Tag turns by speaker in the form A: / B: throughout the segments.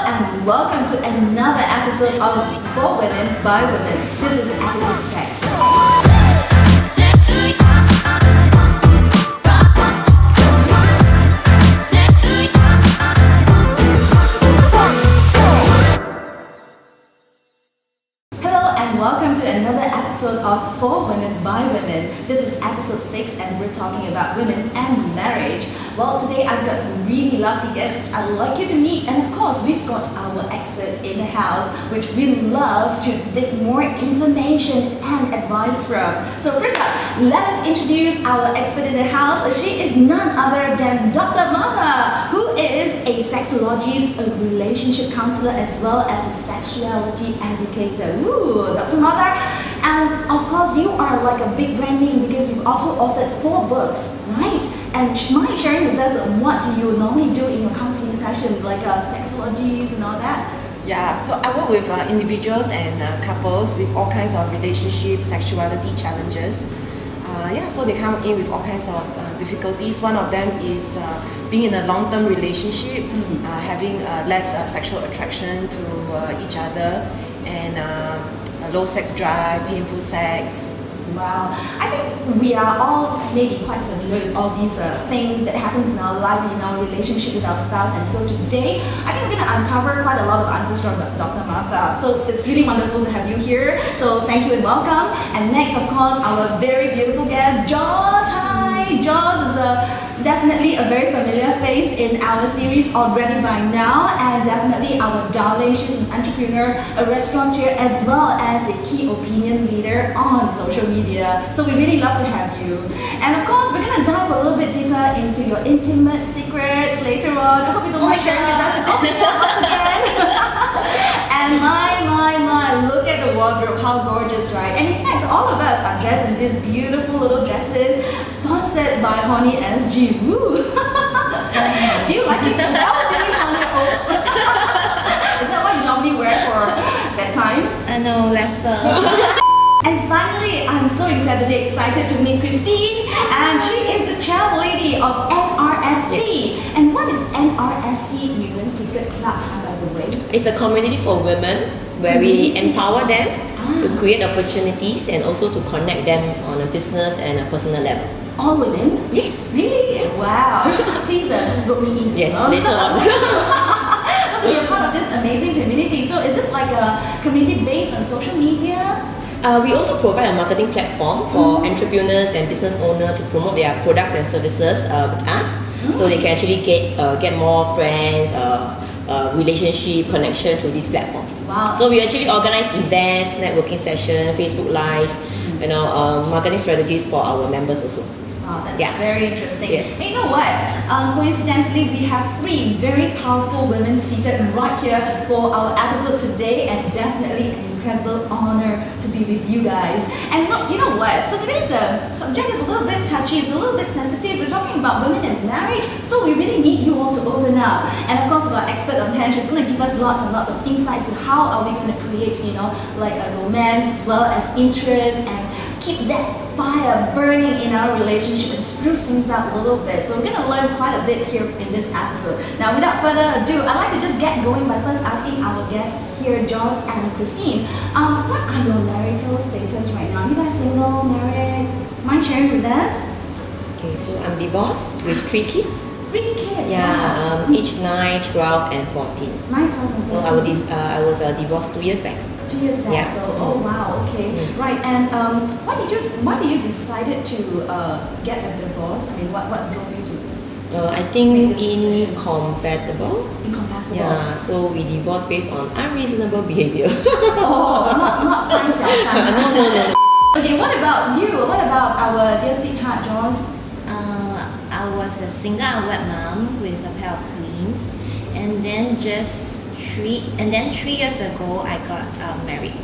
A: and welcome to another episode of For Women by Women. This is episode 6. Welcome to another episode of For Women by Women. This is episode 6 and we're talking about women and marriage. Well, today I've got some really lovely guests I'd like you to meet, and of course we've got our expert in the house which we love to dig more information and advice from. So first up, let us introduce our expert in the house. She is none other than Dr. Martha, who is a sexologist, a relationship counselor, as well as a sexuality educator. Ooh, Dr. Martha, and of course you are like a big brand name because you've also authored 4 books, right? And mind sharing with us what do you normally do in your counseling session, like sexologies and all that?
B: Yeah, so I work with individuals and couples with all kinds of relationship, sexuality challenges. So they come in with all kinds of difficulties. One of them is being in a long-term relationship, having less sexual attraction to each other, and low sex drive, painful sex.
A: Wow, I think we are all maybe quite familiar with all these things that happens in our life, in our relationship with our spouse. And so today, I think we're going to uncover quite a lot of answers from Dr. Martha. So it's really wonderful to have you here. So thank you and welcome. And next, of course, our very beautiful guest, Jauz. Hi, Jauz is definitely a very familiar face in our series already by now, and definitely our darling. She's an entrepreneur, a restaurateur, as well as a key opinion leader on social media. So we really love to have you. And of course, we're going to dive a little bit deeper into your intimate secrets later on. I hope you don't mind sharing with us once again. And my, look at the wardrobe, how gorgeous, right? And in fact, all of us are dressed in these beautiful little dresses, sponsored by Honey SG. Woo! Do you like it? Well, really Honey Oats. Is that what you normally wear for bedtime?
C: No, lesser.
A: And finally, I'm so incredibly excited to meet Christine, and she is the chairlady of NRSC.
C: Yes.
A: And what is NRSC, Women's Secret Club, by the way?
C: It's a community for women where we empower them to create opportunities and also to connect them on a business and a personal level.
A: All women?
C: Yes.
A: Really? Wow. Please book me in.
C: Yes, later on.
A: To be a part of this amazing community. So is this like a community based on social media?
C: We also provide a marketing platform for entrepreneurs and business owners to promote their products and services with us, so they can actually get more friends, relationship, connection through this platform.
A: Wow.
C: So we actually organize events, networking sessions, Facebook Live, marketing strategies for our members also.
A: Wow, that's very interesting.
C: Yes.
A: And you know what? Coincidentally, we have 3 very powerful women seated right here for our episode today, and definitely an incredible honor to be with you guys. And look, you know what? So today's subject is a little bit touchy, it's a little bit sensitive. We're talking about women and marriage, so we really need you all to open up. And of course, our expert on hand, she's going to give us lots and lots of insights to how are we going to create, like a romance as well as interest, and keep that fire burning in our relationship and spruce things up a little bit. So we're going to learn quite a bit here in this episode. Now, without further ado, I'd like to just get going by first asking our guests here, Jauz and Christine, what are your marital status right now? You guys single, married? Mind sharing with us?
C: Okay, so I'm divorced with 3 kids.
A: 3 kids?
C: Yeah, age 9, 12, and 14.
A: 9, 12, and 14.
C: So I was divorced 2 years back.
A: 2 years back.
C: Yeah.
A: So, oh wow, okay, right. And why did you decided to get a divorce? I mean, what drove you to?
C: I think incompatible.
A: Incompatible.
C: Yeah, so we divorced based on unreasonable behavior.
A: Oh, not fun,
C: No.
A: Okay, what about you? What about our dear sweetheart, Jauz?
D: I was a single unwed mom with a pair of twins, and then 3 years ago I got married.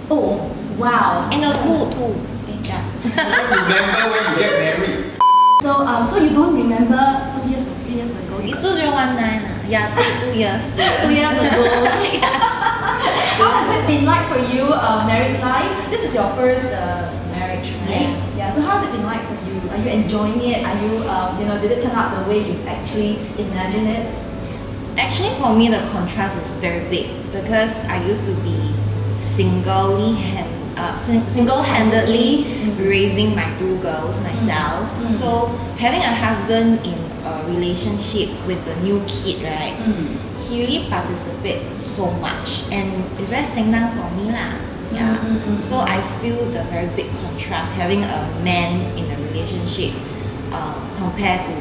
A: Oh, wow.
D: No, two. Yeah.
E: Remember when you get married?
A: So you don't remember 2 years or 3 years ago?
D: It's 2019. Yeah, 2 years.
A: 2 years ago. How has it been like for you, married life? This is your first marriage, right? Yeah. So how's it been like for you? Are you enjoying it? Are you, did it turn out the way you actually imagined it?
D: Actually, for me, the contrast is very big because I used to be single-handedly raising my 2 girls myself. So having a husband in a relationship with a new kid, right? He really participates so much, and it's very senang for me lah. Yeah. So I feel the very big contrast having a man in a relationship compared to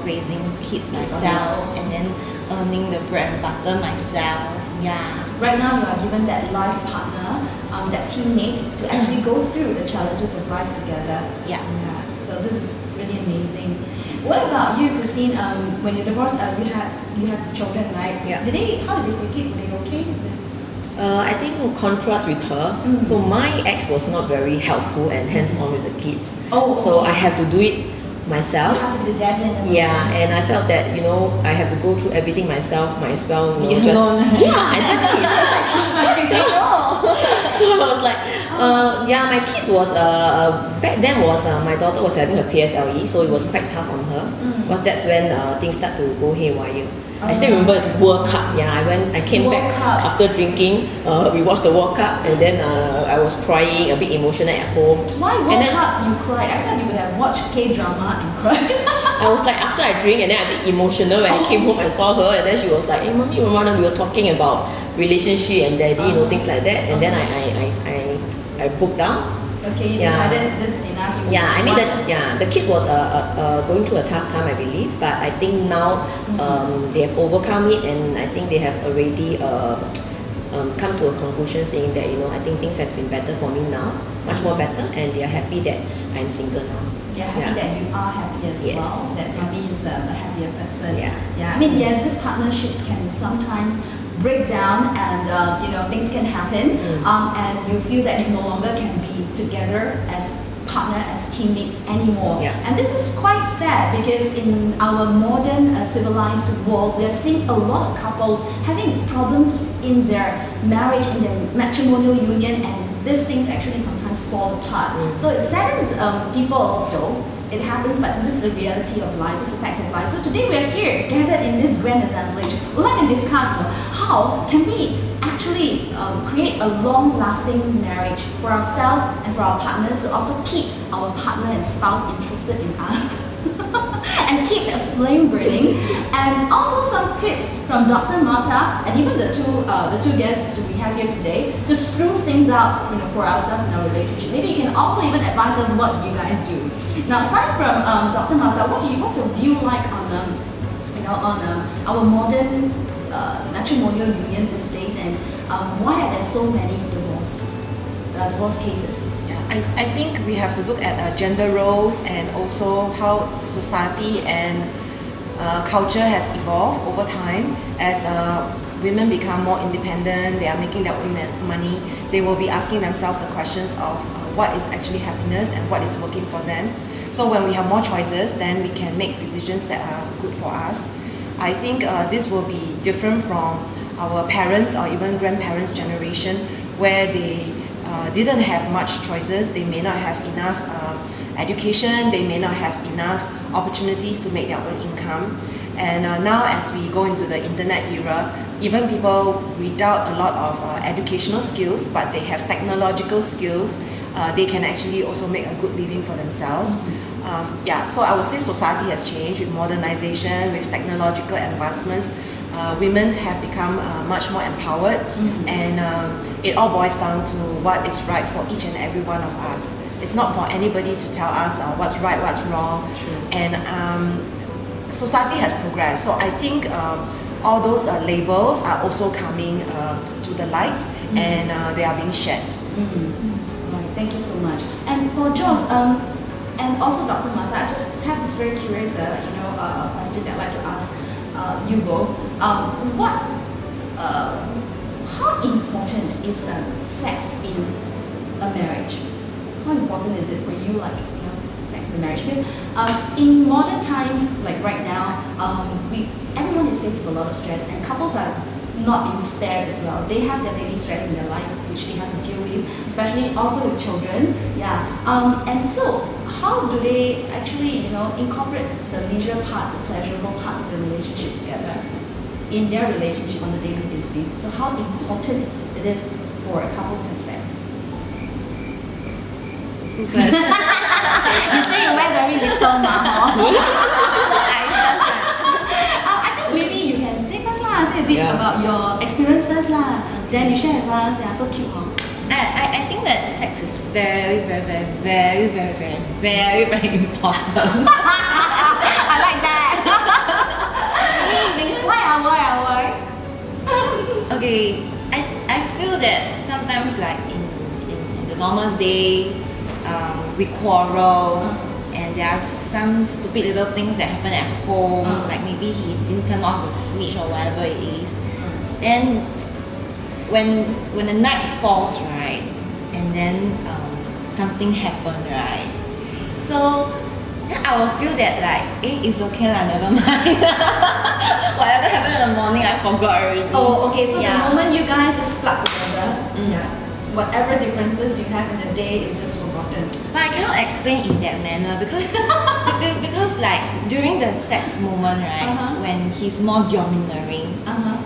D: raising kids myself and then earning the bread and butter myself. Yeah.
A: Right now you are given that life partner, that teammate to actually go through the challenges of life together.
D: Yeah.
A: So this is really amazing. What about you, Christine? When you divorced, you had children, right?
C: Yeah.
A: How did they take it? Were they okay with it?
C: I think in contrast with her, so my ex was not very helpful and hands-on with the kids.
A: Oh,
C: so
A: okay.
C: I have to do it myself.
A: You have to be the daddy and the
C: Yeah, and I felt that I have to go through everything myself. Might as well
D: Be alone, right?
C: Yeah, exactly. So it's like, what the hell? So I was like, my kids was back then was my daughter was having her PSLE, so it was quite tough on her because that's when things start to go haywire. I still remember it's World Cup. Yeah, I came
A: World
C: back
A: Cup.
C: after drinking. We watched the World Cup, and then I was crying, a bit emotional at home.
A: Why
C: And
A: World
C: then
A: Cup you cried? I thought you would have watched K-drama and cried.
C: I was like, after I drink, and then I bit emotional when I came home, I saw her, and then she was like, "Hey, mommy, Ramana, we were talking about relationship and daddy, things like that." And then I broke down.
A: Okay, you
C: Yeah.
A: decided this is enough. You
C: Yeah, I mean
A: wanted-
C: the kids was going through a tough time, I believe, but I think now they have overcome it, and I think they have already come to a conclusion saying that I think things has been better for me now, much more better, and they are happy that I'm single now.
A: They're happy that you are happy as
C: Yes.
A: well, that mommy is a happier person.
C: Yeah.
A: I mean, yes, this partnership can sometimes break down and, things can happen and you feel that you no longer can be together as partner, as teammates anymore.
C: Yeah.
A: And this is quite sad because in our modern civilized world, we are seeing a lot of couples having problems in their marriage, in their matrimonial union, and these things actually sometimes fall apart. So it saddens people, though. It happens, but this is the reality of life, this is a fact of life. So today we are here, gathered in this grand assemblage. We'd like to discuss how can we actually create a long-lasting marriage for ourselves and for our partners to also keep our partner and spouse interested in us and keep the flame burning. And also some tips from Dr. Martha and even the two guests we have here today to spruce things up, for ourselves in our relationship. Maybe you can also even advise us what you guys do. Now, starting from Dr. Martha, what's your view like on our modern matrimonial union these days, and why are there so many divorce cases?
B: I think we have to look at gender roles and also how society and culture has evolved over time. As women become more independent, they are making their own money, they will be asking themselves the questions of what is actually happiness and what is working for them. So when we have more choices, then we can make decisions that are good for us. I think this will be different from our parents or even grandparents' generation, where they didn't have much choices. They may not have enough education, they may not have enough opportunities to make their own income. And now as we go into the internet era, even people without a lot of educational skills, but they have technological skills, they can actually also make a good living for themselves. So I would say society has changed with modernization, with technological advancements. Women have become much more empowered, and it all boils down to what is right for each and every one of us. It's not for anybody to tell us what's right, what's wrong. And society has progressed, so I think all those labels are also coming to the light, and they are being shared.
A: Right, thank you so much. And for Jauz, and also Dr. Martha, I just have this very curious question that I'd like to ask you both. How important is sex in a marriage? How important is it for you, sex in a marriage? Because in modern times, like right now, everyone is faced with a lot of stress, and couples are not being spared as well. They have their daily stress in their lives, which they have to deal with, especially also with children. And so how do they actually, incorporate the leisure part, the pleasurable part of the relationship together? in their relationship on a daily basis. So how important it is for a couple to have sex.
D: Because
A: You say you wear very little now. I think maybe you can say first lah, say a bit
C: Yeah.
A: about your experiences lah. Then you share with us. Yeah, so cute, huh?
D: I think that sex is very, very, very, very, very, very, very, very important.
A: I like that.
D: Because,
A: Why?
D: okay, I feel that sometimes like in the normal day, we quarrel and there are some stupid little things that happen at home, like maybe he didn't turn off the switch or whatever it is. Then when the night falls, right, and then something happened, right, so I will feel that like, it's okay lah, never mind. Whatever happened in the morning, I forgot already.
A: Oh, okay. So
D: Yeah.
A: the moment you guys just plug together, whatever differences you have in the day is just forgotten.
D: But I cannot explain in that manner because because like during the sex moment, right, when he's more domineering,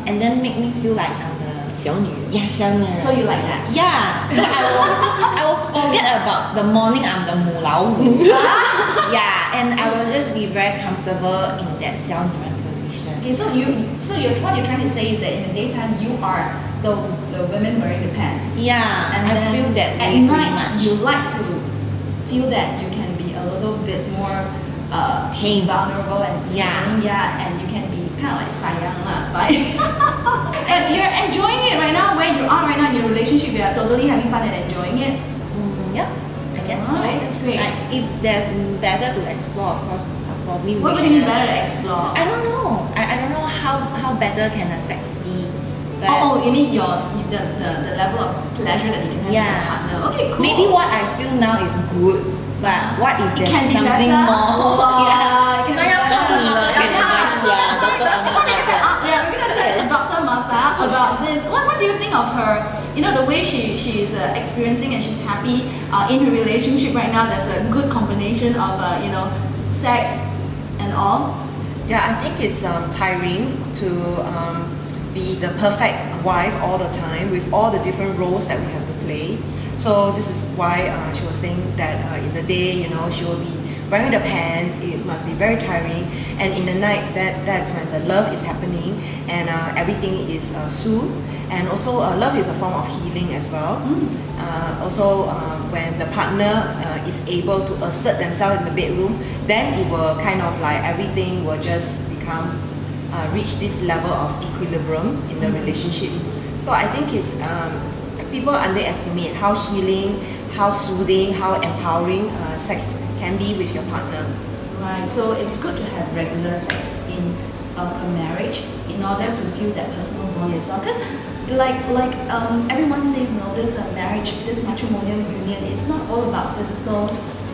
D: and then make me feel like I'm the
C: 小女人。
D: 小女人.
A: So you like that?
D: Yeah, so I will forget about the morning I'm the 母老虎. Yeah, and I will just be very comfortable in that 小女人 position.
A: Okay, so what you're trying to say is that in the daytime you are the women wearing the pants.
D: Yeah,
A: And
D: I
A: then
D: feel that
A: at
D: way pretty
A: night
D: much.
A: you like to feel that you can be a little bit more
D: Tame.
A: vulnerable and tame, and you can be kind of like sayang lah, right? And you're enjoying it right now. Where you are right now in your relationship, you are totally having fun and enjoying it.
D: Yep, I guess
A: Alright,
D: so.
A: that's great.
D: If there's better to explore, of course, I'll probably
A: What
D: wish
A: would you mean
D: that-
A: better to explore?
D: I don't know. I don't know how better can a sex be. But
A: Oh, you mean the level of pleasure that you can have with your partner? Okay, cool.
D: Maybe what I feel now is good, but what if
A: It
D: there's
A: can be
D: something
A: better.
D: more?
A: Oh,
D: Yeah.
A: it can be
C: Saya
A: better.
C: kan lah,
A: Yeah.
C: get advice ya, Dr. Amanda.
A: Yeah, we're gonna chat with Dr. Martha about this. What do you think of her? You know, the way she is experiencing and she's happy in her relationship right now. There's a good combination of sex and all.
B: Yeah, I think it's tiring to be the perfect wife all the time with all the different roles that we have to play. So this is why she was saying that in the day, she will be wearing the pants. It must be very tiring, and in the night, that's when the love is happening and everything is soothed. And also, love is a form of healing as well. Also, when the partner is able to assert themselves in the bedroom, then it will kind of like everything will just become reach this level of equilibrium in the relationship. So I think it's people underestimate how healing, how soothing, how empowering sex can be with your partner.
A: Right. So it's good to have regular sex in a marriage in order to feel that personal bond as well. Because like everyone says, this marriage, this matrimonial union, it's not all about physical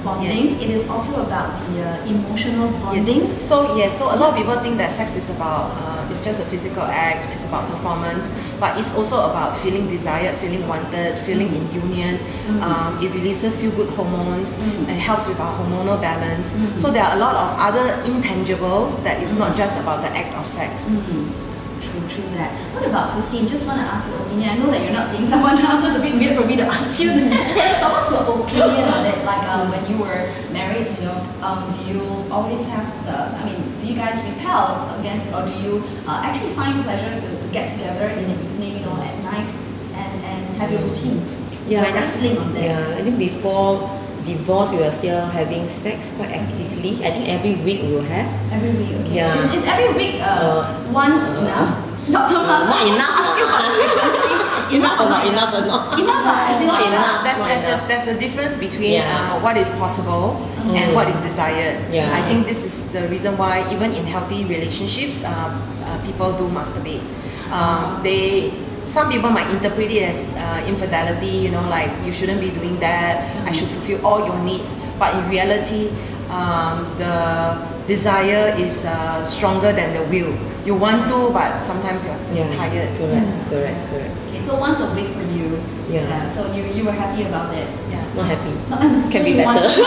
A: bonding.
B: Yes.
A: It is also about the emotional bonding.
B: Yes. So a lot of people think that sex is about it's just a physical act, it's about performance, but it's also about feeling desired, feeling wanted, feeling in union. It releases feel-good hormones and helps with our hormonal balance. So there are a lot of other intangibles that is not just about the act of sex.
A: True that. What about Christine? Just want to ask your opinion. I know that you're not seeing someone else, so it's a bit weird for me to ask you that. But what's your opinion on it? Like when you were married, do you always have do you guys repel against it, or do you actually find pleasure to get together in the evening, at night, and have your routines?
C: Yeah,
A: You're wrestling on that.
C: Yeah, I think before divorce, we were still having sex quite actively. I think every week we will have.
A: Every week, okay.
C: Yeah.
A: Is every week once enough? Dr. Martha,
C: Not enough.
A: ask you about frequency.
C: Enough or not? Enough or not?
A: Enough, as in
C: Not
A: what?
C: enough.
B: There's a difference between
C: Yeah.
B: what is possible and what is desired.
C: Yeah.
B: I think this is the reason why even in healthy relationships, people do masturbate. Some people might interpret it as infidelity, like you shouldn't be doing that, I should fulfill all your needs. But in reality, the desire is stronger than the will. You want to, but sometimes you're just tired.
C: Correct.
A: Okay, so once a week for you.
C: Yeah.
A: So you were happy about it.
B: Yeah.
C: Not happy.
A: No,
C: Can
A: so
C: be
A: you want-
C: better.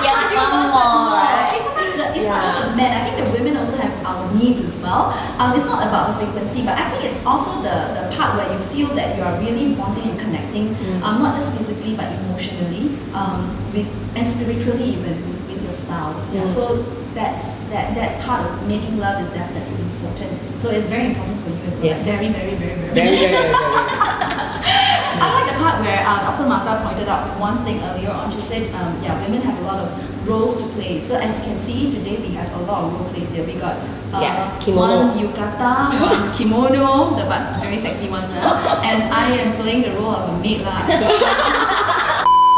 D: Yeah, some more, right?
A: Okay, sometimes it's not just the men. I think the women also have our needs as well. It's not about the frequency, but I think it's also the part where you feel that you are really bonding and connecting, not just physically but emotionally, and spiritually even with your spouse. Yeah. So that part of making love is definitely important. So it's very important for you as well.
C: Yes.
A: Very, very, very, very.
C: Very.
A: I like the part where Dr. Martha pointed out one thing earlier on. She said, women have a lot of roles to play. So as you can see, today we have a lot of role plays here. We got
C: kimono.
A: one yukata, one kimono, the very sexy ones. And I am playing the role of a maid.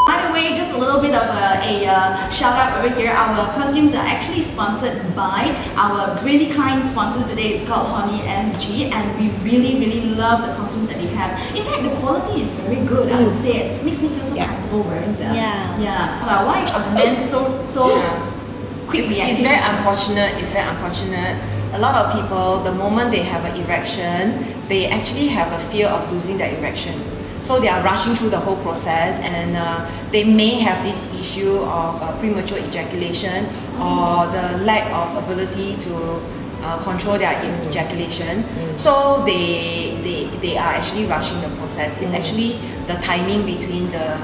A: By the way, just a little bit of a shout out over here. Our costumes are actually sponsored by our really kind sponsors today. It's called Honey SG, and we really, really love the costumes that we have. In fact, the quality is very good. I would say it makes me feel so comfortable wearing them. Yeah. Why are men so quick reacting?
B: It's very unfortunate. It's very unfortunate. A lot of people, the moment they have an erection, they actually have a fear of losing that erection. So they are rushing through the whole process, and they may have this issue of premature ejaculation or the lack of ability to control their ejaculation. So they are actually rushing the process. It's actually the timing between the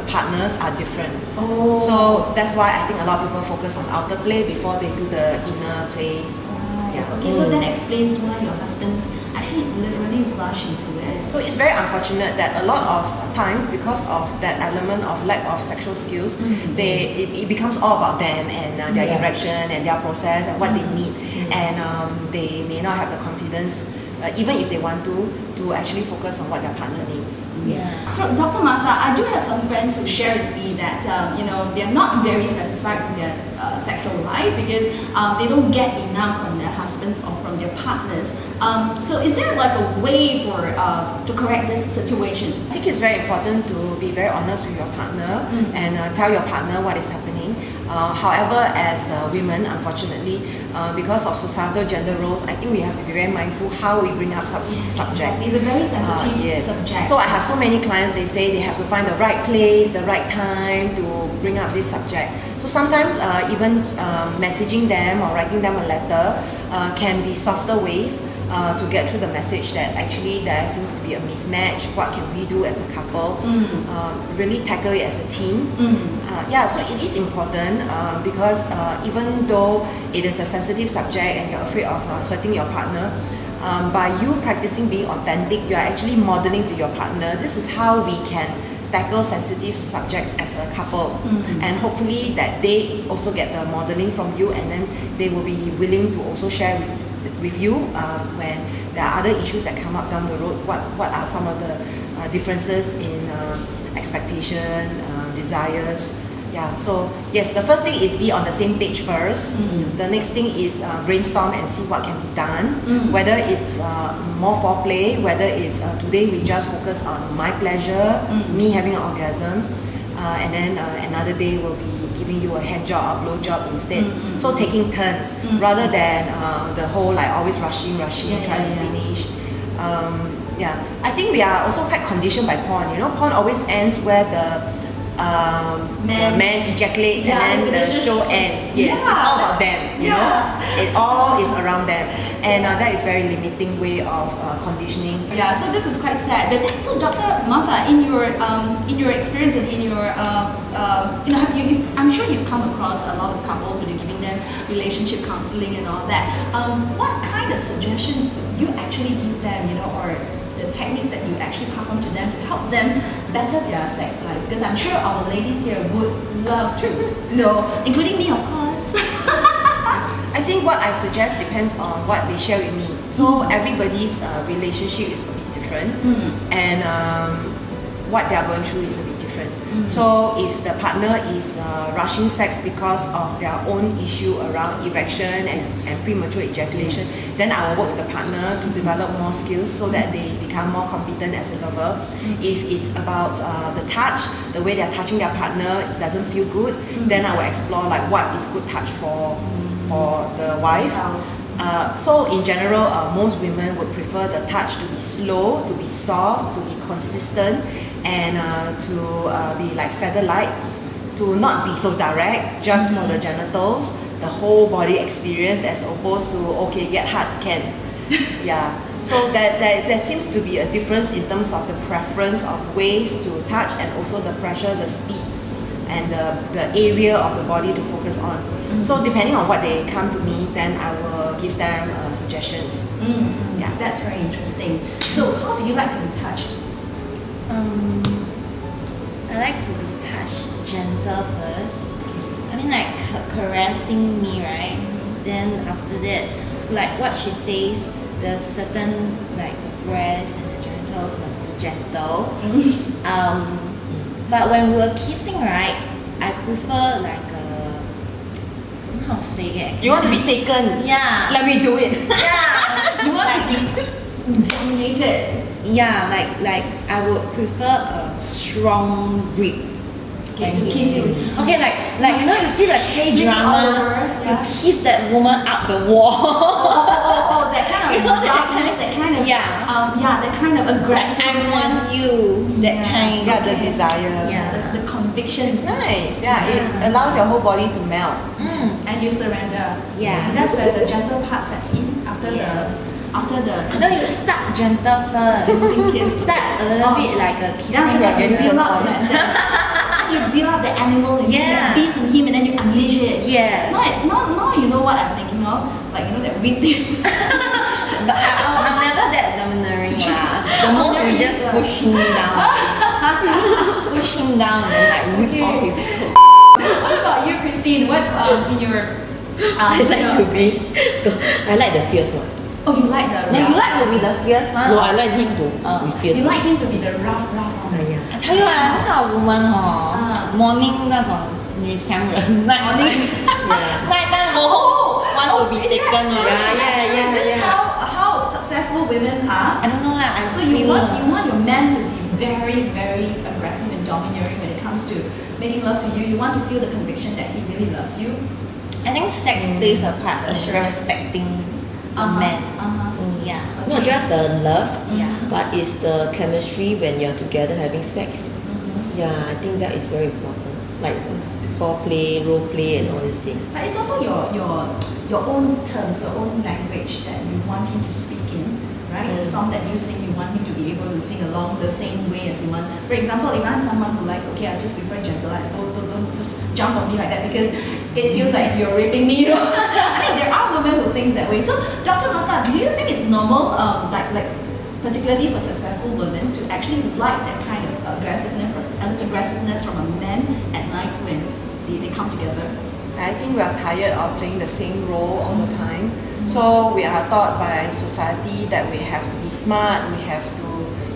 B: partners are different. So that's why I think a lot of people focus on outer play before they do the inner play.
A: Okay, so that explains why your husbands actually literally rush into it.
B: So it's very unfortunate that a lot of times, because of that element of lack of sexual skills, it becomes all about them and their erection and their process and what they need, and they may not have the confidence, even if they want to actually focus on what their partner needs.
A: So Dr. Martha, I do have some friends who share with me that they're not very satisfied with their sexual life because they don't get enough from their husbands or from their partners. So is there like a way to correct this situation?
B: I think it's very important to be very honest with your partner and tell your partner what is happening. However, as women, unfortunately, because of societal gender roles, I think we have to be very mindful how we bring up subject.
A: It's a very sensitive subject.
B: So I have so many clients, they say they have to find the right place, the right time to bring up this subject. So sometimes even messaging them or writing them a letter can be softer ways to get through the message that actually there seems to be a mismatch. What can we do as a couple? Really tackle it as a team. So it is important because even though it is a sensitive subject and you're afraid of hurting your partner, by you practicing being authentic, you are actually modeling to your partner, this is how we can tackle sensitive subjects as a couple, and hopefully that they also get the modeling from you, and then they will be willing to also share with you when there are other issues that come up down the road. What are some of the differences in expectation, desires? So yes, the first thing is be on the same page first. The next thing is brainstorm and see what can be done, whether it's more foreplay, whether it's today we just focus on my pleasure, me having an orgasm, and then another day will be giving you a hand job or blow job instead. So taking turns rather than the whole like always rushing, trying to finish. I think we are also quite conditioned by porn. Porn always ends where the man ejaculates and then the show ends. Yes, it's all about them, you know. It all is around them, and that is very limiting way of conditioning.
A: So this is quite sad. But so, Dr. Martha, in your experience and in your I'm sure you've come across a lot of couples when you're giving them relationship counseling and all that. What kind of suggestions would you actually give them, or the techniques that you actually pass on to them to help them better their sex life? Because I'm sure our ladies here would love to know, including me, of course.
B: I think what I suggest depends on what they share with me. So everybody's relationship is a bit different, and what they are going through is a bit different. So if the partner is rushing sex because of their own issue around erection and premature ejaculation, then I will work with the partner to develop more skills so that they become more competent as a lover. If it's about the touch, the way they're touching their partner doesn't feel good, then I will explore like what is good touch for the wife. So in general, most women would prefer the touch to be slow, to be soft, to be consistent, and to be like feather light, to not be so direct, just for the genitals, the whole body experience, as opposed to okay, get hard can. Yeah. So there seems to be a difference in terms of the preference of ways to touch, and also the pressure, the speed, and the area of the body to focus on. So depending on what they come to me, then I will give them suggestions.
A: Yeah, that's very interesting. So how do you like to be touched?
D: I like to be touched gentle first. I mean, like caressing me, right? Then after that, like what she says, the certain like the breasts and the genitals must be gentle. But when we were kissing, right, I prefer like how to say it?
B: You want to be taken?
D: Yeah.
B: Let me do it.
D: Yeah.
A: You want to be dominated.
D: Yeah, like I would prefer a strong grip.
A: Okay,
D: when
A: to
D: he's
A: kiss you.
D: kissing. Okay, like you know, you see the K-drama, you
A: Yeah.
D: kiss that woman up the wall.
A: Oh, that kind of
D: You know that
A: roughness, that kind of that kind of
D: Like,
A: aggressiveness.
D: I want you, that
A: Yeah.
D: kind.
B: Yeah, the desire.
A: Yeah, the conviction.
B: It's nice. Yeah,
A: Yeah.
B: it allows your whole body to melt.
A: And you surrender.
D: Yeah.
A: And that's where the gentle part sets in after
D: Yes.
A: the
D: No, you start gentle first.
A: Dancing kiss.
D: Start a little bit like a kissing.
A: Then
B: Yeah,
A: you
B: getting
A: build
B: turned
A: up
B: on.
A: you build up the animal in him,
D: Yeah.
A: that beast in him, and then you unleash it.
D: Yes.
A: Not you know what I'm thinking of, like you know that weird thing.
D: But I'm never that domineering lah. The most we just push him down. Push him down and like rip
A: Okay.
D: off his clothes.
A: What about you, Christine? What in your
C: I like to be. I like the fierce one.
A: oh, you like the
D: No, you
A: rough.
D: like to be the fierce one?
C: No, I like him to be fierce.
A: You like him to be the rough one.
C: Yeah.
D: I tell you ah, this kind of woman morning 那种女强人 night time go home want to be taken one.
A: Is this how successful women are?
D: I don't know lah. I
A: So you
D: feel
A: want your man to be very, very aggressive and domineering when it comes to making love to you. You want to feel the conviction that he really loves you.
D: I think sex plays a part of respecting a man. Yeah.
C: Not just the love,
D: Yeah.
C: but it's the chemistry when you're together having sex. Yeah, I think that is very important. Like foreplay, role play, and all these things.
A: But it's also your own terms, your own language that you want him to speak in, right? The song that you sing, you want him to be able to sing along the same way as you want. For example, if I'm someone who likes, okay, I just prefer gentle, like don't just jump on me like that because it feels like you're raping me, you know. I mean, there are women who think that way. So, Dr. Mata, do you think it's normal, like particularly for successful women, to actually like that kind of aggressiveness from a man at night when they come together?
B: I think we are tired of playing the same role all the time. So we are taught by society that we have to be smart, we have to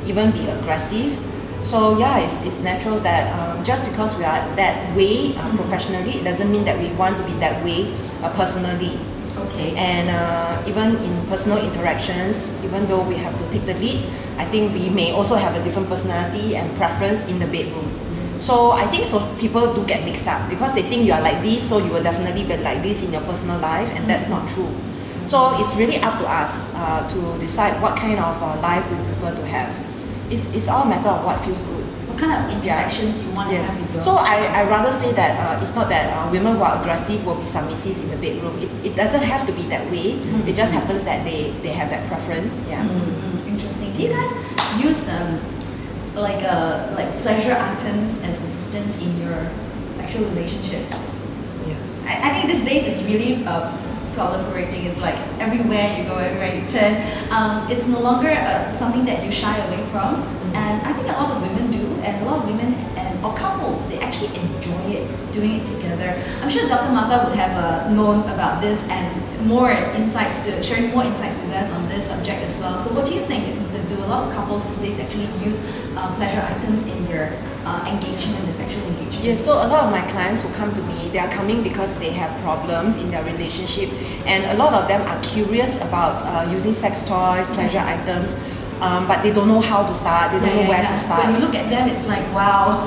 B: even be aggressive. So yeah, it's natural that just because we are that way professionally, it doesn't mean that we want to be that way personally.
A: Okay.
B: And even in personal interactions, even though we have to take the lead, I think we may also have a different personality and preference in the bedroom. So I think people do get mixed up because they think you are like this, so you will definitely be like this in your personal life, and that's not true. So it's really up to us to decide what kind of life we prefer to have. It's all a matter of what feels good.
A: What kind of interactions you want to have with your
B: So I rather say that it's not that women who are aggressive will be submissive in the bedroom. It doesn't have to be that way. It just happens that they have that preference. Yeah.
A: Interesting. Do you guys use like pleasure items as assistants in your sexual relationship?
C: Yeah.
A: I think these days it's really proliferating. It's like everywhere you go, everywhere you turn. It's no longer something that you shy away from. And I think a lot of women do, and a lot of women or couples, they actually enjoy it, doing it together. I'm sure Dr. Martha would have known about this and sharing more insights with us on this subject as well. So what do you think? Do a lot of couples these days actually use pleasure items in their engagement, the sexual engagement?
B: Yes, so a lot of my clients who come to me, they are coming because they have problems in their relationship, and a lot of them are curious about using sex toys, pleasure items, but they don't know how to start, they don't know where to start.
A: When you look at them, it's like, wow.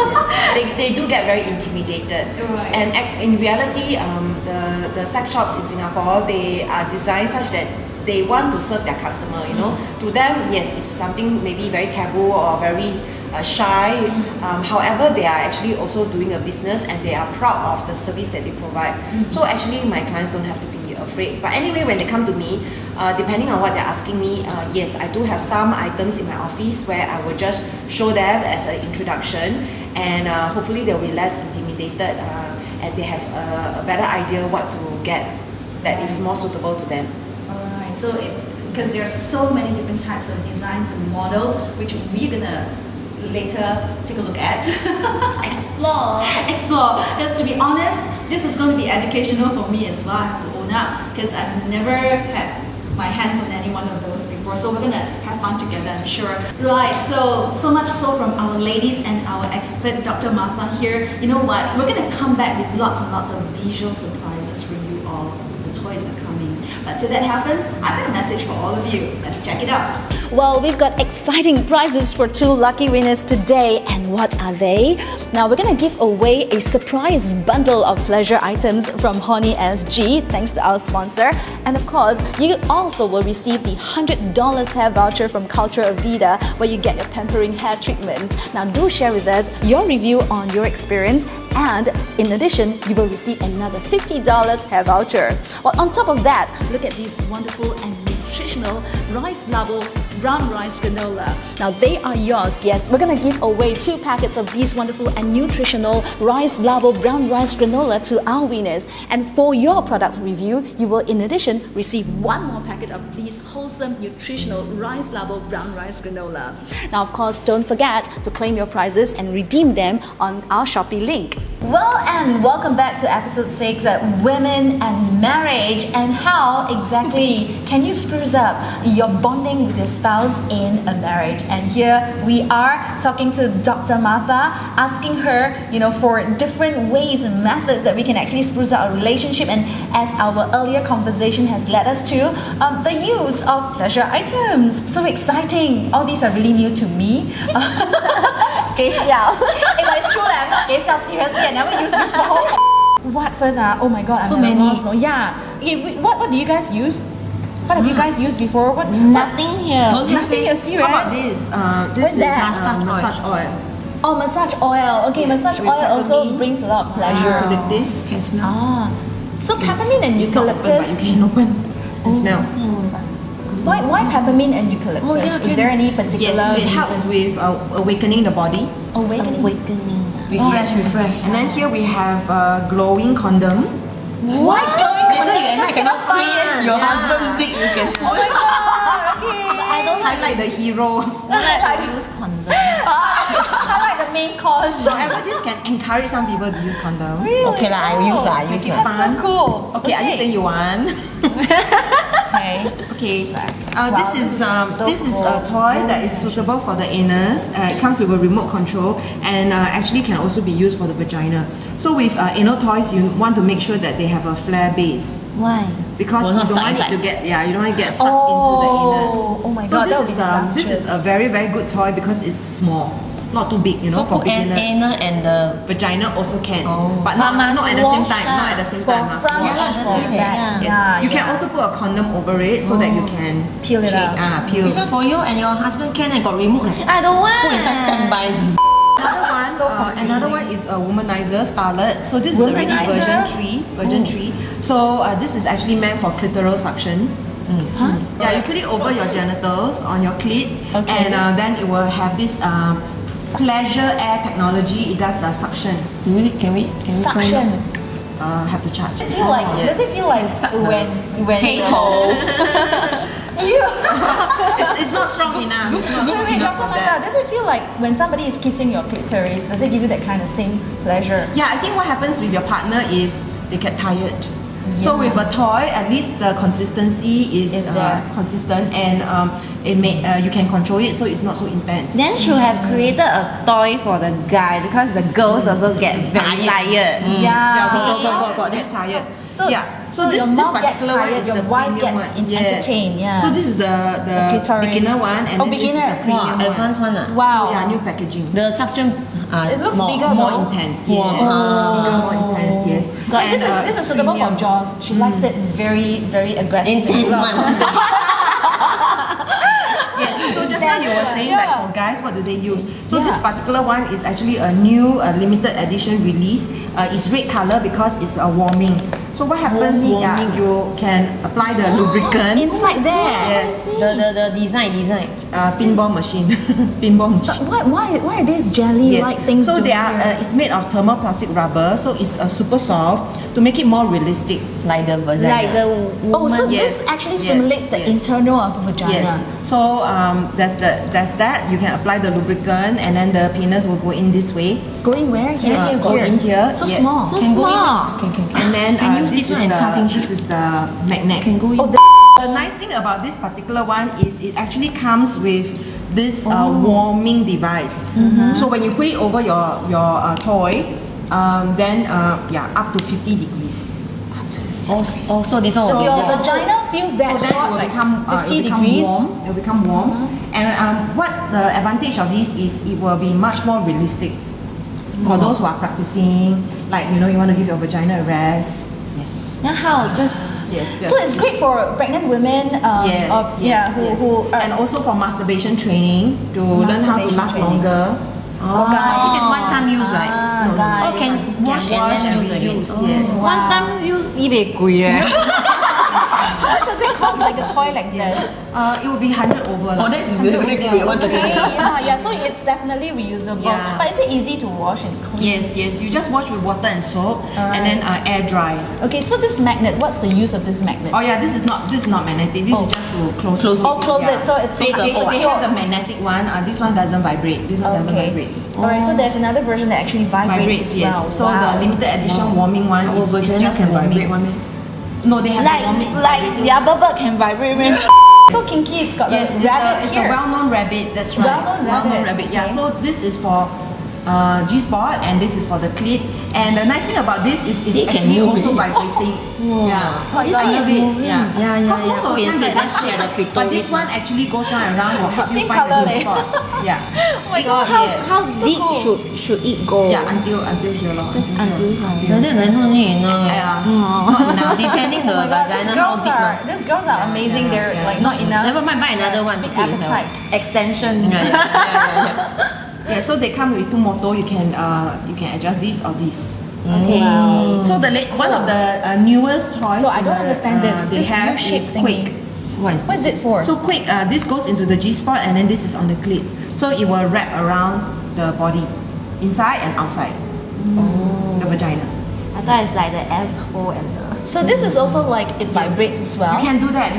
B: They do get very intimidated.
A: Right.
B: And in reality, the sex shops in Singapore, they are designed such that they want to serve their customer, you know. To them, yes, it's something maybe very taboo or very shy. However, they are actually also doing a business and they are proud of the service that they provide. So actually, my clients don't have to be afraid. But anyway, when they come to me, depending on what they're asking me, yes, I do have some items in my office where I will just show them as an introduction, and hopefully they'll be less intimidated and they have a better idea what to get that is more suitable to them.
A: Alright, so because there are so many different types of designs and models, which we're gonna later take a look at. Explore. Because to be honest, this is going to be educational for me as well, I have to own up, because I've never had my hands on any one of those before, so we're gonna have fun together, I'm sure. Right, so much so from our ladies and our expert Dr. Martha here. You know what, we're gonna come back with lots and lots of visual surprises for you all. The toys are coming. But till that happens, I've got a message for all of you. Let's check it out. Well, we've got exciting prizes for 2 lucky winners today. And what are they? Now, we're going to give away a surprise bundle of pleasure items from Honey SG, thanks to our sponsor. And of course, you also will receive the $100 hair voucher from Cultura Vida, where you get your pampering hair treatments. Now, do share with us your review on your experience. And in addition, you will receive another $50 hair voucher. Well, on top of that, look at these wonderful and nutritional rice labo brown rice granola. Now they are yours. Yes, we're gonna give away 2 packets of these wonderful and nutritional rice labo brown rice granola to our winners. And for your product review, you will in addition receive 1 more packet of these wholesome nutritional rice labo brown rice granola. Now of course, don't forget to claim your prizes and redeem them on our Shopee link. Well, and welcome back to episode 6, Women and Marriage, and how exactly can you spruce up your bonding with your spouse in a marriage. And here we are talking to Dr. Martha, asking her, for different ways and methods that we can actually spruce up our relationship, and as our earlier conversation has led us to, the use of pleasure items. So exciting. All these are really new to me. It's true that I'm not seriously, I never used before. What first? Oh my god, I'm so many. Lost. No, yeah. Okay, what do you guys use? What have you guys used before?
D: Nothing here.
A: Nothing here, serious?
B: How about this? This is massage oil.
A: Oh, massage oil. Okay, massage oil also brings a lot of pleasure.
B: Eucalyptus.
E: Can smell.
A: So peppermint and
B: It's not open, but
A: eucalyptus.
B: you can open and smell.
A: Why peppermint and eucalyptus? Is there any particular
B: Yes, it helps with awakening the body.
A: Awakening.
C: Refresh.
B: And then here we have glowing condom.
A: What?
C: Later you at night cannot see your husband dick, you can.
A: Oh my god, okay.
B: I don't highlight the hero.
D: I use condom.
A: I like the main course.
B: However, this can encourage some people to use condom.
A: Really?
C: Okay lah, I use lah.
B: Make it
A: That's
B: fun.
A: so cool.
B: Okay, are you saying you want?
A: Okay.
B: Okay.
A: Wow,
B: This is a toy that is suitable for the anus. It comes with a remote control and actually can also be used for the vagina. So with anal toys, you want to make sure that they have a flare base.
D: Why?
B: Because
C: Will
B: you
C: not
B: don't
C: stuck
B: want it
C: inside.
B: to get you don't want to get sucked into the anus.
A: Oh my
B: So
A: god, that would be
B: this is a very very good toy because it's small, not too big,
C: So
B: for
C: put
B: beginners.
C: anal and the
B: Vagina also can,
C: Oh.
B: but
D: But
B: not
D: must
B: at the same
D: wash
B: time. Not at the same time. Must
A: front
B: wash.
A: and for
C: Okay.
A: back.
D: Yeah.
B: Yes.
A: Yeah,
B: You can also put a condom over it so that you can
A: Peel it out.
B: Peel.
C: This one for you and your husband can and got remote.
D: I don't want.
C: Put inside standby.
B: Another one is a womanizer starlet. So this is already version 3. So this is actually meant for clitoral suction. Yeah, you put it over your genitals on your clit, and then it will have this pleasure air technology. It does suction.
C: Can we
A: Suction.
B: Have to charge.
A: Does it feel like when
B: It's not strong enough. It's not strong
A: Wait,
B: enough
A: Dr.
B: for
A: Mata,
B: that.
A: does it feel like when somebody is kissing your clitoris, does it give you that kind of same pleasure?
B: Yeah, I think what happens with your partner is they get tired. So with a toy, at least the consistency is
A: there.
B: consistent, and you can control it, so it's not so intense.
D: Then should have created a toy for the guy because the girls also get very tired.
B: Yeah, get tired.
A: So,
B: yeah.
A: so
B: this,
A: your
B: this
A: mom gets
B: particular one
A: tired,
B: is
A: your
B: the
A: wife
B: premium
A: gets
B: one. Yes.
A: entertained. Yeah.
B: So this is the
A: clitoris.
B: beginner one, and then
A: beginner.
B: this is the premium one.
C: advanced one.
A: Wow.
B: Yeah, new packaging.
C: The suction
A: It looks bigger
B: More
A: though.
B: intense,
C: Wow.
B: yes. Bigger, more intense, yes.
A: So
B: And,
A: this is suitable for
B: premium.
A: Jauz. She likes it very, very aggressive.
C: Intense one.
B: Yes, so just now you were saying like for guys, what do they use? So this particular one is actually a new limited edition release. It's red color because it's a warming. So what happens? Yeah, you can apply the lubricant
A: Inside there.
B: Yes.
C: The design.
B: Pinball machine. Pinball machine.
A: Why are these jelly-like things?
B: So they
A: doing
B: are.
A: here?
B: It's made of thermoplastic rubber, so it's super soft to make it more realistic.
C: Like the vagina.
D: Like the
A: Oh, so
D: woman.
B: Yes,
A: this actually
B: yes,
A: simulates the
B: yes.
A: internal of a vagina.
B: Yes. So there's that. You can apply the lubricant, and then the penis will go in this way.
A: Going where? Here,
B: Go in here.
A: So
B: yes.
A: small.
C: Can go in.
B: And then
C: Can use
B: this
C: this one
B: is
C: and something
B: this is the magnet.
C: Can go in.
A: Oh,
B: The nice thing about this particular one is it actually comes with this warming device. So when you put it over your toy, then up to 50 degrees.
C: Also, this one
A: So
C: will
A: your
C: be
A: vagina feels that
B: So that
A: hot,
B: will
A: like
B: become
A: 50 degrees.
B: warm. It will become warm. And what the advantage of this is, it will be much more realistic for those who are practicing. Like you want to give your vagina a rest. Yes.
D: Now how? Just
B: Yes.
A: So it's great for pregnant women.
B: Yes, yes.
A: Who are,
B: And also for masturbation training to learn how to
A: Masturbation
B: last
A: training.
B: longer.
A: guys.
C: This is one-time use, right?
A: guys.
C: Oh, can wash and then use again.
B: Yes.
D: one time use 100贵耶。
A: How much does it cost like a toy like this?
B: It will be 100 over.
C: Oh, that's really good.
A: Yeah. So it's definitely reusable.
B: Yeah.
A: But is it easy to wash and clean?
B: Yes. You just wash with water and soap, and then air dry.
A: Okay, so this magnet, what's the use of this magnet?
B: Oh yeah, this is not magnetic. This is just to close.
A: Close it. So it's
B: They have the magnetic one. This one doesn't vibrate. This one doesn't vibrate.
A: Alright, so there's another version that actually vibrates as well.
B: Yes. So the limited edition warming one is just warming. No, they have the warming.
D: Like rubber can vibrate.
A: So kinky, it's got
B: Yes,
A: the rabbit
B: it's
A: here.
B: the well-known rabbit. That's right.
A: Well-known rabbit,
B: Yeah.
A: okay.
B: So this is for G-spot, and this is for the clit. And the nice thing about this is it's
C: It can
B: actually
C: move
B: also
C: it.
B: vibrating. Yeah.
A: my
B: I
A: God.
B: love it. Yeah.
C: Yeah.
B: Because most of the time they just
C: share the
B: shake, but this one actually goes round and round will help you
A: Same
B: find
A: colour
B: the
A: leh.
B: G-spot. Yeah.
A: Oh my
D: So
A: God,
D: how
A: yes.
D: deep should it go?
B: Yeah, until here lor.
D: Just until here.
C: Like that, no need,
B: Yeah. Not enough.
C: Depending the
A: Oh my God,
C: vagina how deep.
A: these girls are amazing. They're like not enough.
C: Never mind, buy another one.
A: Big
C: to put yourself.
A: appetite.
D: Extension.
B: Yeah, so they come with two motto. You can adjust this or this.
D: Okay.
B: So one of the newest toys.
A: So I don't understand this.
B: They
A: This
B: have
A: U-shaped
B: is
A: thingy.
B: Quick.
C: What is
A: What is it for?
B: So Quick, this goes into the G-spot, and then this is on the clit. So it will wrap around the body, inside and outside the vagina.
D: I thought it's like the asshole and the.
A: So this is also like it vibrates as well.
B: You can do that.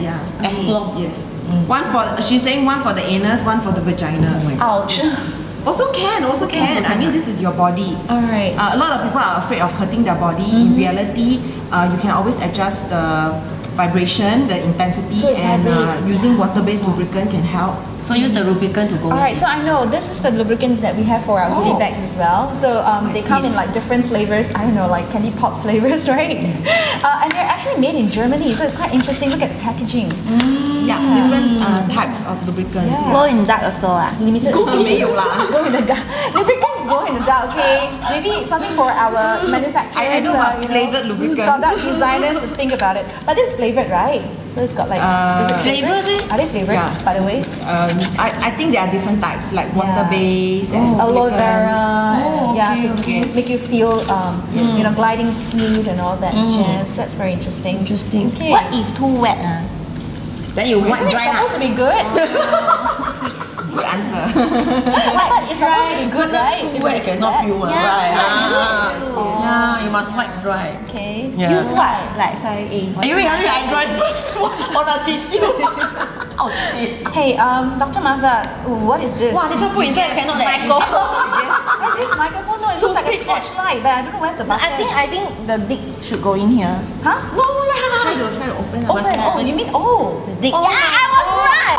B: Yeah.
C: Explore.
B: Yes. One for she's saying one for the anus, one for the vagina.
A: Ouch.
B: Also can. I mean, this is your body.
A: Alright.
B: A lot of people are afraid of hurting their body. In reality, you can always adjust the vibration, the intensity,
A: So it
B: and
A: vibrates.
B: using water-based lubricant can help.
C: So use the lubricant to go
A: Alright,
C: in.
A: so I know this is the lubricants that we have for our goodie bags as well. So they come in like different flavors. I don't know, like candy pop flavors, right? And they're actually made in Germany, so it's quite interesting. Look at the packaging.
B: Yeah, different types of lubricants.
D: Glow in the dark also ah.
A: Limited.
B: 没有啦。
A: Glow in the dark. Lubricants glow in the dark. Okay, maybe something for our manufacturers.
B: I know about flavored lubricants.
A: Product designers to think about it. But this is flavored, right? So it's got like is it flavored? Are they flavored?
B: Yeah.
A: By the way,
B: I think there are different types, like water-based and
A: aloe
B: silicone.
A: vera.
B: Oh,
A: yeah,
B: okay,
A: to
B: okay.
A: make you feel gliding smooth and all that jazz. That's very interesting.
C: Interesting.
A: Okay.
D: What if too wet ah?
C: Then you wipe
A: Isn't it
C: dry
A: supposed to be good?
B: Good answer.
A: But it's supposed to be good, right? If
C: wet
A: it's
C: cannot
A: wet.
C: feel one,
D: Yeah.
C: right?
D: Yeah.
C: Yeah, you must wipe dry.
A: Okay.
C: Yeah.
D: Use what? Like sorry,
C: I dry first on a tissue. Oh shit.
A: Hey, Dr. Martha, what is this?
C: Wow, this one put inside cannot let
A: What is this microphone? No, it looks like a torchlight, but I don't know where's the button.
D: I think the dick should go in here.
A: Huh? No
B: Try to open up.
A: Open. Oh, you mean
D: The dick.
A: Oh,
D: yeah, I was right.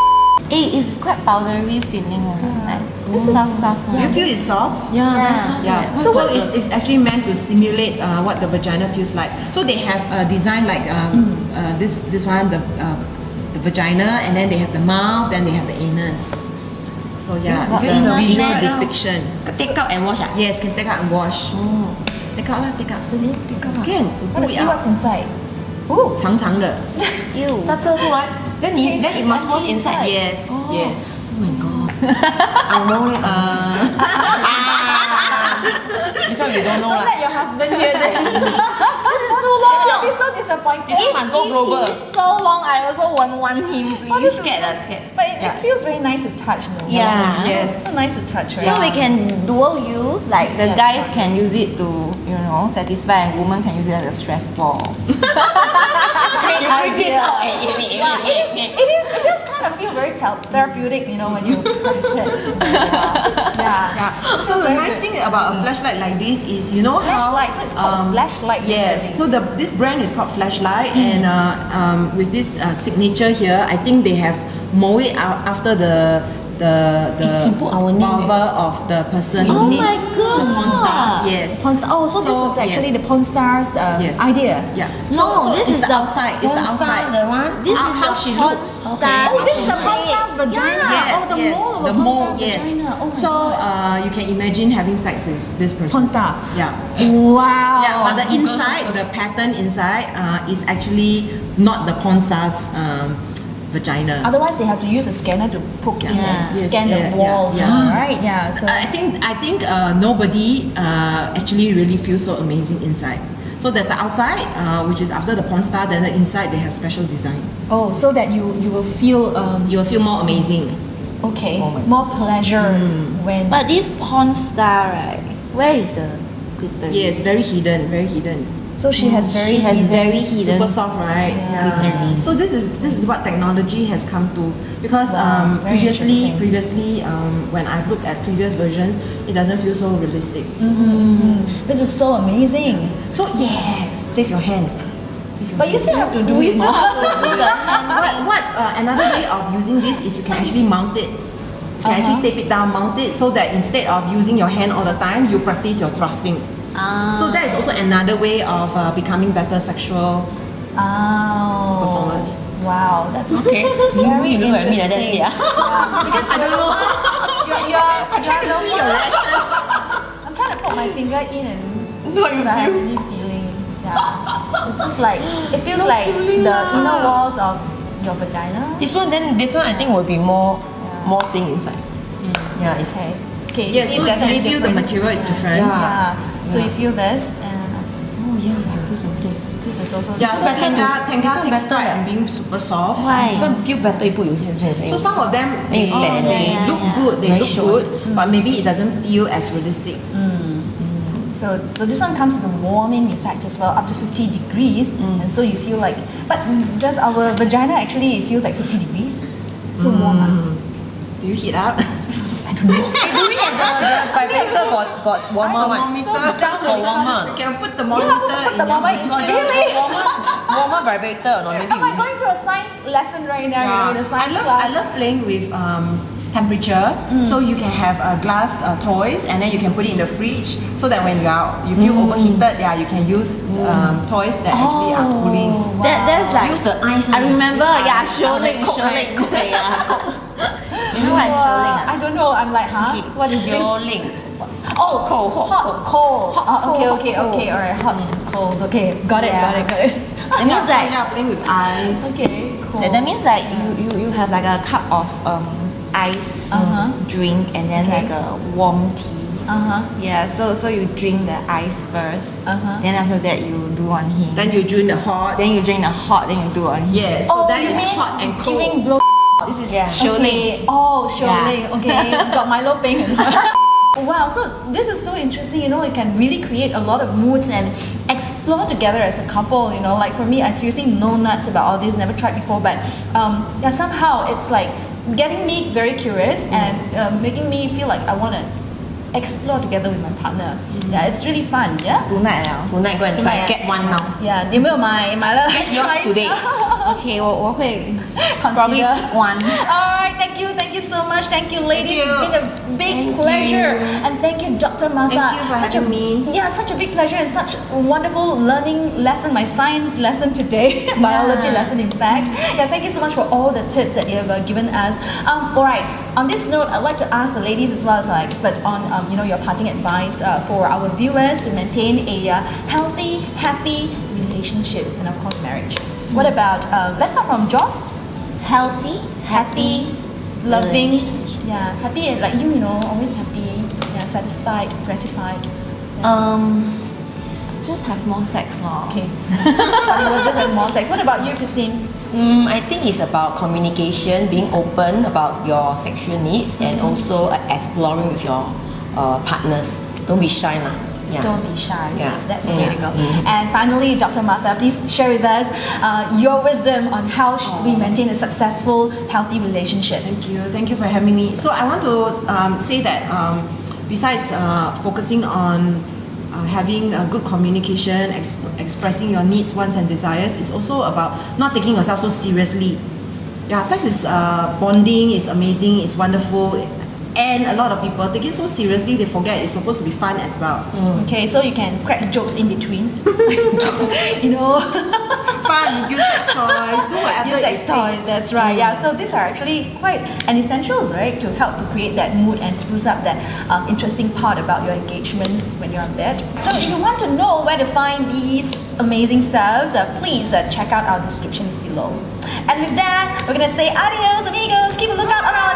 D: It's quite powdery feeling. Like
A: This is-
D: soft.
B: Do you feel it's soft?
C: Yeah.
B: Yeah. So it's actually meant to simulate what the vagina feels like. So they have a design like this one, the vagina, and then they have the mouth, then they have the anus. So yeah, it's a
D: anus
B: visual
D: there.
B: depiction.
C: Take out and wash.
B: Yes, can take out and wash. Take out lah, take out.
A: Really?
B: Can.
A: I want to see what's inside. Ooh.
B: 长长的。
D: Ew.
C: 它遮出来，then you must wash inside.
B: Yes, yes.
C: Ang mo leh. This one we don't know
A: Don't
C: lah.
A: let your husband hear this. This is too long. I'll be so disappointed.
C: This one must go global.
D: So long, I also won't want him,
A: Oh,
D: please.
A: this is
C: Scared
A: so-
C: lah, scared.
A: But it feels very nice to touch, no?
D: Yeah.
B: Yes.
A: So nice to touch, right?
D: So we can dual use, like the
A: Yes.
D: guys can use it to, satisfy, and women can use it as a stress ball. Idea.
A: Yeah, it does kind of feel very therapeutic, when you press it. Yeah.
B: Yeah. So the nice thing about a flashlight like this is, you know how
A: Flashlight, so it's called flashlight.
B: Yes. So this brand is called Flashlight, and with this signature here, I think they have mold it out after the
C: Can put our name
B: vulva of the person.
D: Oh my god!
B: The porn star. Yes.
A: Porn star. Oh, so this is actually
B: yes.
A: the porn star's
B: Yes.
A: idea.
B: Yeah.
D: No,
B: So
D: this
B: it's
D: is
B: the
D: the
B: outside. It's the outside.
C: The one.
D: This
B: How-
D: is
B: how
D: the
B: she
D: porn
B: looks.
D: star.
A: Oh, this is a porn star's vagina.
B: Yes,
A: Oh, the
B: yes.
A: mold of
B: The
A: a porn
B: mold,
A: star's
B: yes.
A: vagina. Oh my
B: So
A: God.
B: you can imagine having sex with this person.
A: Porn star.
B: Yeah.
A: Wow.
B: Yeah, but the inside, the pattern inside is actually not the porn star's vagina.
A: Otherwise, they have to use a scanner to poke in
D: Yeah.
A: and
B: Yes,
A: scan the
B: yeah,
A: walls,
B: yeah.
A: right? Yeah. So
B: I think nobody actually really feels so amazing inside. So there's the outside, which is after the porn star. Then the inside they have special design.
A: oh, so that you will feel
B: You will feel more amazing.
A: okay,
C: Oh my
A: more pleasure when.
D: But this porn star, right? Where is the clitoris?
B: Yes, very hidden, very hidden.
A: so she has very
D: She has
A: hidden-
D: very hidden.
B: Super soft, right?
A: Yeah.
B: So this is what technology has come to, because
A: Wow, very interesting.
B: previously when I've looked at previous versions, it doesn't feel so realistic.
A: This is so amazing.
B: So yeah, save your hand. Save your
A: But you
B: hand.
A: still have to do
D: We
A: it
D: still
A: more.
D: have to do the hand
B: What another way of using this is you can actually mount it. You can actually tape it down, mount it, so that instead of using your hand all the time, you practice your thrusting. So that is also another way of becoming better sexual
A: Oh.
B: performance.
A: Wow, that's
C: Okay.
A: very
C: You look at me like that,
A: interesting.
C: yeah.
A: Because
B: I don't know.
A: I'm
B: trying to see your reaction.
A: I'm trying to put my finger in and
B: No, you
A: I have
B: feel.
A: any feeling. Yeah. It's just like it feels like the inner walls of your vagina.
C: This one I think will be more thing inside. Yeah, it's
A: Okay. Okay.
B: Yes, so you
A: definitely
B: can feel the
A: different.
B: material is different.
A: Yeah. So you feel this and
C: oh yeah, you can put something.
A: this is also
B: Yeah, so Tenga
C: This one
B: takes
C: better
B: pride
C: leh.
B: in being super soft.
D: Why?
C: This one feel better. You put your hands.
B: So some of them they
C: yeah,
B: look
D: yeah.
B: good, they
C: Very
B: look
C: sure.
B: good, but maybe it doesn't feel as realistic.
A: So this one comes with a warming effect as well, up to 50 degrees, and so you feel like. But does our vagina actually feels like 50 degrees? So warm.
B: Do you heat up?
C: Do we have the vibrator got warmer one?
B: Thermometer.
C: warmer.
B: You can put the
A: Yeah,
B: monitor
A: put the
B: in your
A: thermometer.
B: vagina.
A: Really?
C: Warmer vibrator or not? Maybe
A: Am I
C: we
A: going to a science lesson right now? In a
B: I
A: science
B: love
A: class.
B: I love playing with temperature. So you can have glass toys, and then you can put it in the fridge, so that when you feel overheated, yeah, you can use toys that actually are cooling.
D: That's like
C: use the ice.
D: I remember, yeah,
C: Sholing,
D: Sholing. You know what is
A: Wow,
D: Sholing?
A: I don't know. I'm like, huh? What is this?
C: Sholing.
A: Oh,
C: Cold,
A: hot, cold. Okay,
D: cold.
A: all right, hot, cold. Okay, got it.
D: Yeah. That means
B: So
D: like
B: yeah, playing with ice.
A: Okay, cool.
D: that means like you have like a cup of ice drink and then
A: Okay.
D: like a warm tea. Yeah, so you drink the ice first. Then after that you do on him.
B: Then you drink the hot.
D: Then you drink the hot, then you do on him.
B: Yes, so that
A: you
B: is
A: mean
B: hot and cold.
A: giving blow.
D: This is Sholing.
A: Okay. Oh, Sholing. Okay, got Milo Ping. Wow, so this is so interesting. You can really create a lot of moods and explore together as a couple. Like for me, I seriously know nuts about all this. Never tried before, but yeah, somehow it's like getting me very curious and making me feel like I want to explore together with my partner. Yeah, it's really fun. Yeah.
D: Tonight now.
C: Tonight go and try. Get one now.
A: Yeah, 你有没有买了
C: Get yours today.
D: Okay, 我会
A: Probably
D: one.
A: Alright, thank you so much. Thank you, ladies.
B: Thank you.
A: It's been a big pleasure. And thank you, Dr. Martha.
B: Thank you for having me.
A: Yeah, such a big pleasure and such a wonderful learning lesson, my science lesson today, biology lesson in fact. Yeah, thank you so much for all the tips that you have given us. Alright, on this note, I'd like to ask the ladies as well as our experts on your parting advice for our viewers to maintain a healthy, happy relationship and of course marriage. What about, let's start from Jauz.
D: Healthy, happy,
A: Loving,
D: relationship.
A: Yeah, happy and like you know, always happy, yeah, satisfied, gratified.
D: Just have more sex lor.
A: Okay. Charlie will just have more sex. What about you, Christine?
C: I think it's about communication, being open about your sexual needs, and also exploring with your partners. Don't be shy lah. Yeah.
A: Don't be shy.
C: Yeah.
A: Yes, that's the way to go. And finally, Dr. Martha, please share with us your wisdom on how should we maintain a successful, healthy relationship.
B: Thank you for having me. So I want to say that besides focusing on having a good communication, expressing your needs, wants and desires, is also about not taking yourself so seriously. Yeah, sex is bonding, it's amazing, it's wonderful, and a lot of people take it so seriously they forget it's supposed to be fun as well.
A: Okay, so you can crack jokes in between. You know.
B: Fun, use sex toys, do whatever
A: Use sex
B: it
A: toys,
B: takes.
A: that's right. Yeah, so these are actually quite an essential, right, to help to create that mood and spruce up that interesting part about your engagements when you're on bed. So if you want to know where to find these amazing stuffs, please check out our descriptions below. And with that, we're gonna say adios amigos. Keep a lookout on our